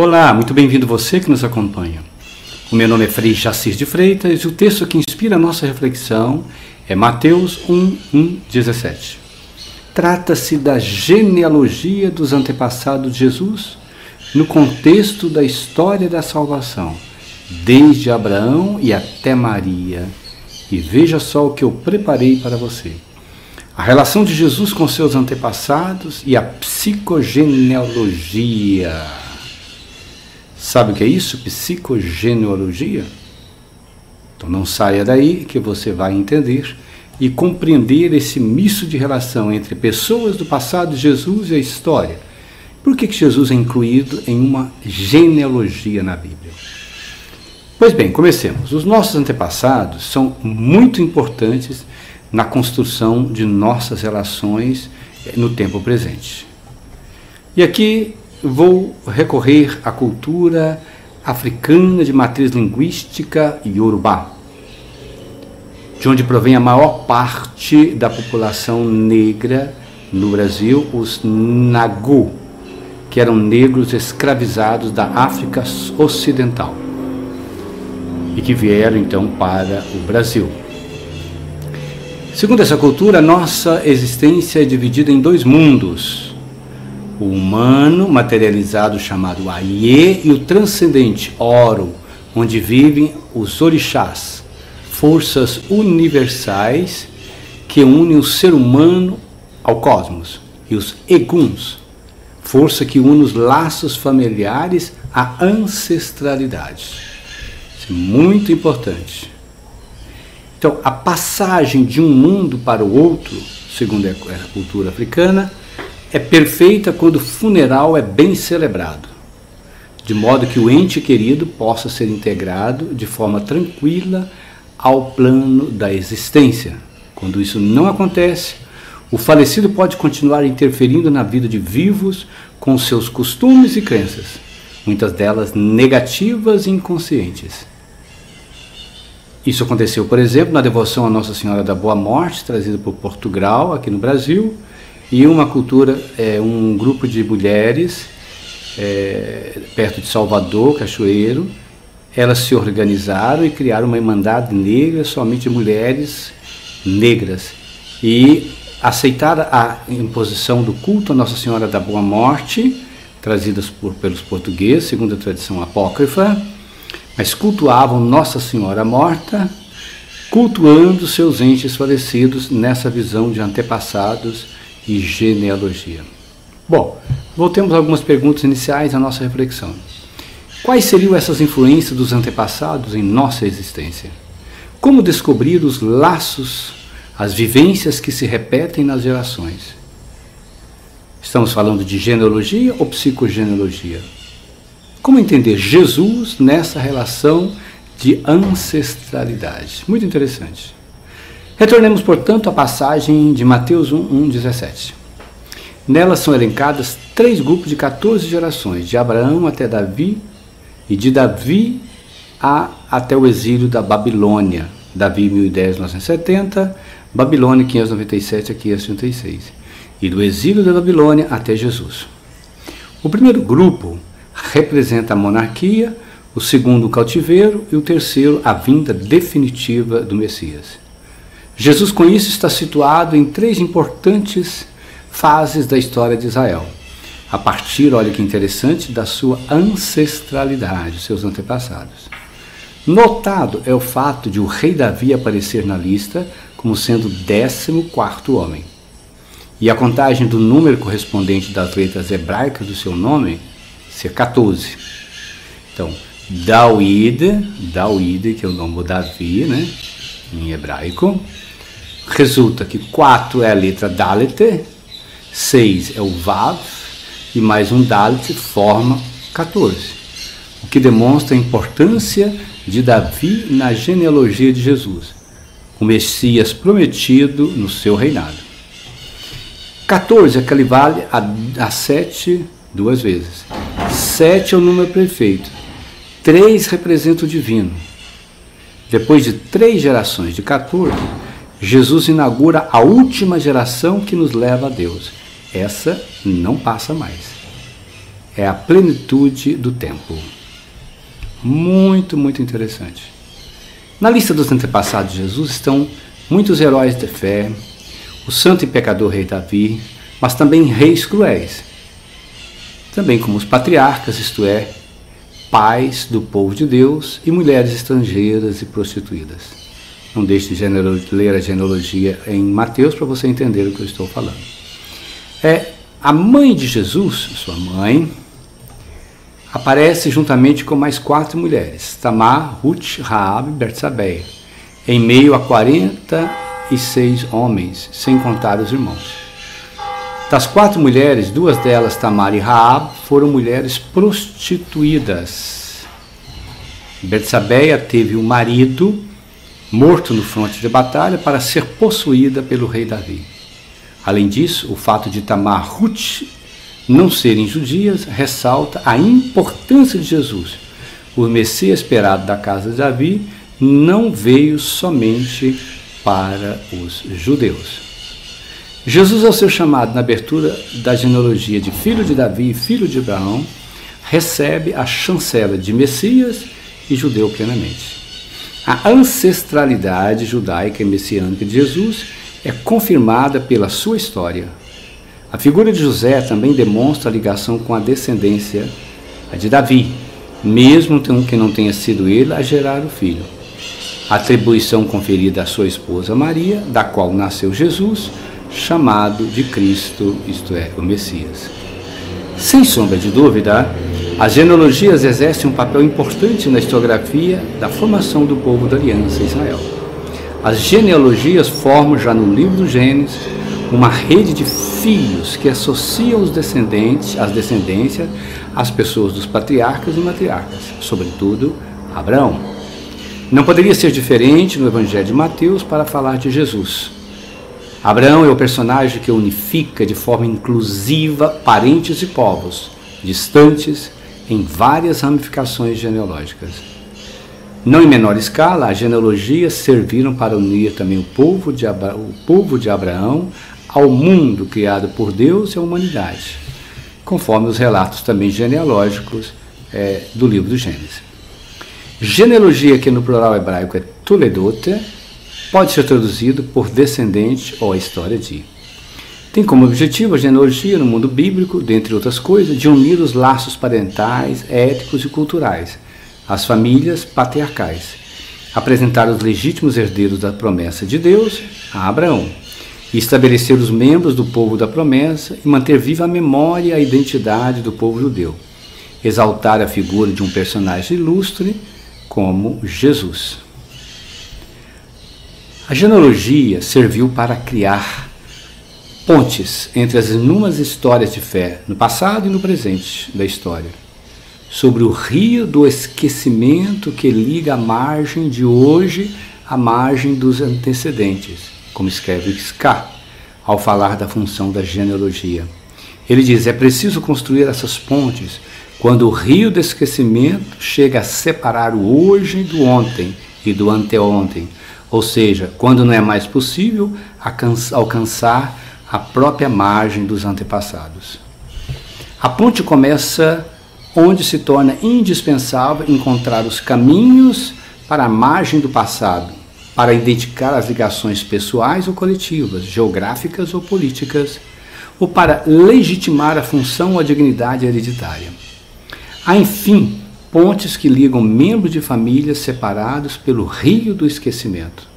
Olá, muito bem-vindo você que nos acompanha. O meu nome é Frei Jacir de Freitas e o texto que inspira a nossa reflexão é Mateus 1:17. Trata-se da genealogia dos antepassados de Jesus no contexto da história da salvação, desde Abraão e até Maria. E veja só o que eu preparei para você. A relação de Jesus com seus antepassados e a psicogenealogia. Sabe o que é isso? Psicogenealogia? Então não saia daí que você vai entender e compreender esse misto de relação entre pessoas do passado de Jesus e a história. Por que Jesus é incluído em uma genealogia na Bíblia? Pois bem, comecemos. Os nossos antepassados são muito importantes na construção de nossas relações no tempo presente. E aqui vou recorrer à cultura africana de matriz linguística Yorubá, de onde provém a maior parte da população negra no Brasil, os Nagu, que eram negros escravizados da África Ocidental e que vieram então para o Brasil. Segundo essa cultura, nossa existência é dividida em dois mundos: o humano materializado chamado Aie e o transcendente Oro, onde vivem os orixás, forças universais que unem o ser humano ao cosmos, e os Eguns, força que une os laços familiares à ancestralidade. Isso é muito importante. Então, a passagem de um mundo para o outro, segundo a cultura africana, é perfeita quando o funeral é bem celebrado, de modo que o ente querido possa ser integrado de forma tranquila ao plano da existência. Quando isso não acontece, o falecido pode continuar interferindo na vida de vivos com seus costumes e crenças, muitas delas negativas e inconscientes. Isso aconteceu, por exemplo, na devoção à Nossa Senhora da Boa Morte, trazida por Portugal, aqui no Brasil, e um grupo de mulheres perto de Salvador, Cachoeiro. Elas se organizaram e criaram uma irmandade negra, somente mulheres negras, e aceitaram a imposição do culto a Nossa Senhora da Boa Morte, trazidas pelos portugueses, segundo a tradição apócrifa, mas cultuavam Nossa Senhora morta, cultuando seus entes falecidos nessa visão de antepassados e genealogia. Bom, voltemos a algumas perguntas iniciais à nossa reflexão. Quais seriam essas influências dos antepassados em nossa existência? Como descobrir os laços, as vivências que se repetem nas gerações? Estamos falando de genealogia ou psicogenealogia? Como entender Jesus nessa relação de ancestralidade? Muito interessante. Retornemos, portanto, à passagem de Mateus 1:17. Nela são elencadas 3 grupos de 14 gerações, de Abraão até Davi, e de Davi até o exílio da Babilônia. Davi 1010-970, Babilônia 597 a 536. E do exílio da Babilônia até Jesus. O primeiro grupo representa a monarquia, o segundo o cativeiro e o terceiro a vinda definitiva do Messias. Jesus, com isso, está situado em 3 importantes fases da história de Israel, a partir, olha que interessante, da sua ancestralidade, seus antepassados. Notado é o fato de o rei Davi aparecer na lista como sendo o 14º homem, e a contagem do número correspondente das letras hebraicas do seu nome ser 14. Então, David, que é o nome do Davi, né, em hebraico, resulta que 4 é a letra Dalet, 6 é o Vav, e mais um Dalet forma 14, o que demonstra a importância de Davi na genealogia de Jesus, o Messias prometido no seu reinado. 14 equivale a 7 2 vezes. 7 é o número perfeito. 3 representa o divino. Depois de 3 gerações de 14, Jesus inaugura a última geração que nos leva a Deus. Essa não passa mais. é a plenitude do tempo. Muito, muito interessante. Na lista dos antepassados de Jesus estão muitos heróis de fé, o santo e pecador rei Davi, mas também reis cruéis, também como os patriarcas, isto é, pais do povo de Deus, e mulheres estrangeiras e prostituídas. Não deixe de ler a genealogia em Mateus para você entender o que eu estou falando. A mãe de Jesus, sua mãe, aparece juntamente com mais 4 mulheres, Tamar, Ruth, Raabe e Betsabeia, em meio a 46 homens, sem contar os irmãos. Das 4 mulheres, 2 delas, Tamar e Raabe, foram mulheres prostituídas. Betsabeia teve um marido morto no fronte de batalha para ser possuída pelo rei Davi. Além disso, o fato de Tamar, Ruth não serem judias ressalta a importância de Jesus. O Messias esperado da casa de Davi não veio somente para os judeus. Jesus, ao ser chamado na abertura da genealogia de filho de Davi e filho de Abraão, recebe a chancela de Messias e judeu plenamente. A ancestralidade judaica e messiânica de Jesus é confirmada pela sua história. A figura de José também demonstra a ligação com a descendência de Davi, mesmo que não tenha sido ele a gerar o filho. A atribuição conferida à sua esposa Maria, da qual nasceu Jesus, chamado de Cristo, isto é, o Messias. Sem sombra de dúvida, as genealogias exercem um papel importante na historiografia da formação do povo da Aliança Israel. As genealogias formam já no livro do Gênesis uma rede de filhos que associam as descendências às pessoas dos patriarcas e matriarcas, sobretudo Abraão. Não poderia ser diferente no Evangelho de Mateus para falar de Jesus. Abraão é o personagem que unifica de forma inclusiva parentes e povos distantes em várias ramificações genealógicas. Não em menor escala, as genealogias serviram para unir também o povo de Abraão ao mundo criado por Deus e a humanidade, conforme os relatos também genealógicos do livro do Gênesis. Genealogia, que no plural hebraico é Toledote, pode ser traduzido por descendente ou a história de. Tem como objetivo a genealogia no mundo bíblico, dentre outras coisas, de unir os laços parentais, étnicos e culturais, as famílias patriarcais, apresentar os legítimos herdeiros da promessa de Deus a Abraão, e estabelecer os membros do povo da promessa e manter viva a memória e a identidade do povo judeu, exaltar a figura de um personagem ilustre como Jesus. A genealogia serviu para criar pontes entre as inúmeras histórias de fé no passado e no presente da história, sobre o rio do esquecimento que liga a margem de hoje à margem dos antecedentes, como escreve Ska, ao falar da função da genealogia. Ele diz: é preciso construir essas pontes quando o rio do esquecimento chega a separar o hoje do ontem e do anteontem, ou seja, quando não é mais possível alcançar a própria margem dos antepassados. A ponte começa onde se torna indispensável encontrar os caminhos para a margem do passado, para identificar as ligações pessoais ou coletivas, geográficas ou políticas, ou para legitimar a função ou a dignidade hereditária. Há, enfim, pontes que ligam membros de famílias separados pelo rio do esquecimento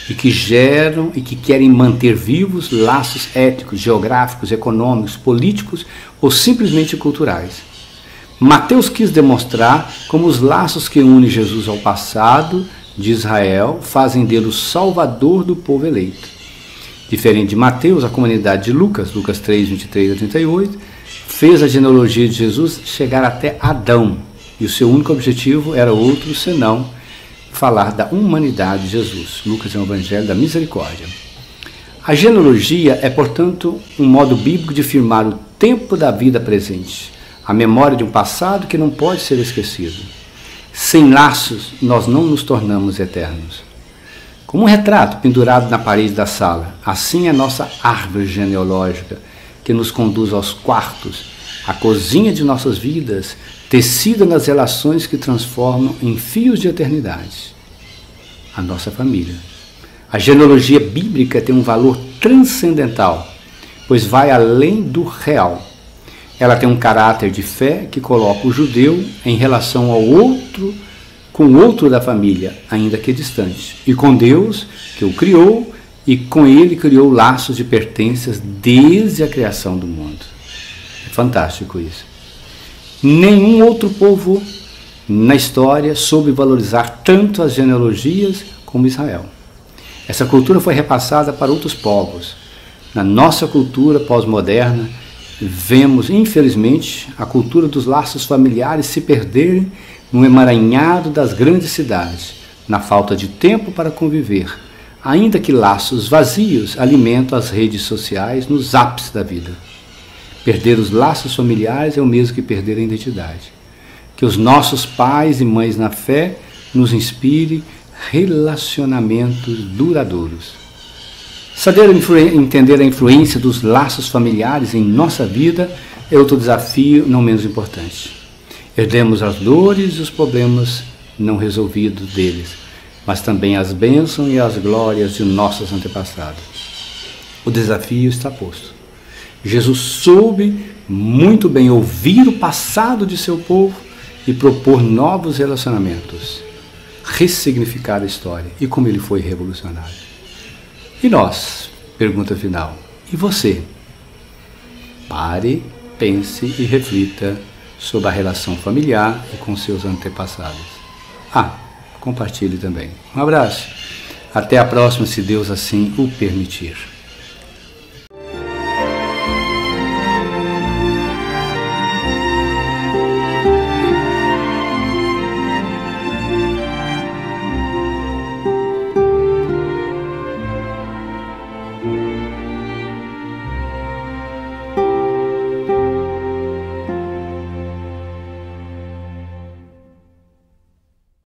e que geram e que querem manter vivos laços étnicos, geográficos, econômicos, políticos ou simplesmente culturais. Mateus quis demonstrar como os laços que unem Jesus ao passado de Israel fazem dele o salvador do povo eleito. Diferente de Mateus, a comunidade de Lucas 3, 23 a 38, fez a genealogia de Jesus chegar até Adão, e o seu único objetivo era outro senão falar da humanidade de Jesus. Lucas é um evangelho da misericórdia. A genealogia é, portanto, um modo bíblico de firmar o tempo da vida presente, a memória de um passado que não pode ser esquecido. Sem laços, nós não nos tornamos eternos. Como um retrato pendurado na parede da sala, assim é a nossa árvore genealógica, que nos conduz aos quartos A cozinha de nossas vidas, tecida nas relações que transformam em fios de eternidade. A nossa família. A genealogia bíblica tem um valor transcendental, pois vai além do real. Ela tem um caráter de fé que coloca o judeu em relação ao outro, com o outro da família, ainda que distante, e com Deus, que o criou, e com ele criou laços de pertenças desde a criação do mundo. É fantástico isso. Nenhum outro povo na história soube valorizar tanto as genealogias como Israel. Essa cultura foi repassada para outros povos. Na nossa cultura pós-moderna, vemos, infelizmente, a cultura dos laços familiares se perderem no emaranhado das grandes cidades, na falta de tempo para conviver, ainda que laços vazios alimentam as redes sociais nos ápices da vida. Perder os laços familiares é o mesmo que perder a identidade. Que os nossos pais e mães na fé nos inspirem relacionamentos duradouros. Saber entender a influência dos laços familiares em nossa vida é outro desafio não menos importante. Herdemos as dores e os problemas não resolvidos deles, mas também as bênçãos e as glórias de nossos antepassados. O desafio está posto. Jesus soube muito bem ouvir o passado de seu povo e propor novos relacionamentos, ressignificar a história e como ele foi revolucionário. E nós? Pergunta final. E você? Pare, pense e reflita sobre a relação familiar e com seus antepassados. Compartilhe também. Um abraço. Até a próxima, se Deus assim o permitir.